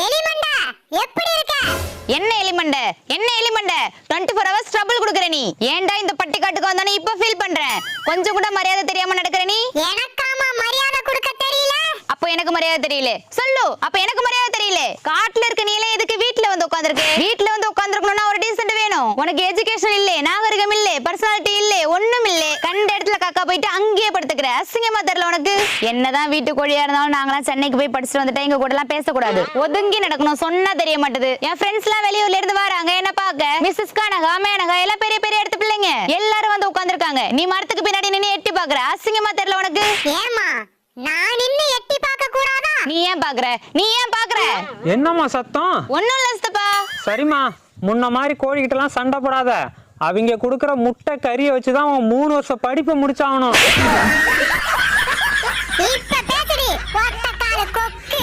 எலிமண்டா எப்படி இருக்க? என்ன எலிமண்டை 24 hours ட்ரபிள் குடுக்குற நீ. ஏன்டா இந்த பட்டிக்காட்டுக்கு வந்தானே இப்ப ஃபீல் பண்றேன். கொஞ்சம் கூட மரியாதை தெரியாம நடக்கற நீ. எனக்காமா மரியாதை கொடுக்க தெரியல? அப்ப எனக்கு மரியாதை தெரியல சொல்லு. அப்ப எனக்கு மரியாதை தெரியல. காட்டுல இருக்க நீ எல்லாம் எதுக்கு வீட்ல வந்து உட்கார்ந்திருக்க? வீட்ல வந்து உட்கார்ந்திருக்கணும்னா ஒரு டீசன்ட் வேணும். உனக்கு எஜுகேஷன் இல்ல, நாகரிகம் இல்ல, பர்சனாலிட்டி இல்ல, ஒண்ணும் இல்ல. கண்ட இடத்துல காக்கா போயிட்டு அங்கேயே படுத்துக்கிற. அசிங்கமா தெரியல உனக்கு? என்னதான் வீட்டு கோழியா இருந்தாலும் நாங்களாம் சென்னைக்கு போய் படிச்சுட்டு வந்துட்டா எங்க கூட எல்லாம் பேசக்கூடாது. ஒதுங்கி நடக்கணும். சொன்னா தெரிய மாட்டேது. என் ஃப்ரெண்ட்ஸ் எல்லாம் வெளியூர்ல இருந்து வராங்க என்ன பாக்க. மிஸ்ஸஸ் கானகா, மேனகா எல்லாம் பெரிய பெரிய இடத்து பிள்ளைங்க எல்லாரும் வந்து உட்கார்ந்திருக்காங்க. நீ மரத்துக்கு பின்னாடி நின்னு எட்டி பாக்குற. அசிங்கமா தெரியல உனக்கு? ஏமா நான் நின்னு எட்டி பார்க்க கூடாதா? நீ ஏன் பாக்குற? என்னம்மா சத்தம்? ஒண்ணும் இல்ல சித்தப்பா. சரிம்மா, முன்ன மாதிரி கோழிக்கிட்ட எல்லாம் சண்டை போடாத. அவங்க கொடுக்குற முட்டை கறியை வச்சுதான் அவன் 3 வருஷம் படிப்பை முடிச்சாகணும். இப்ப பேசுடி ஒத்தக்கால கொக்கு.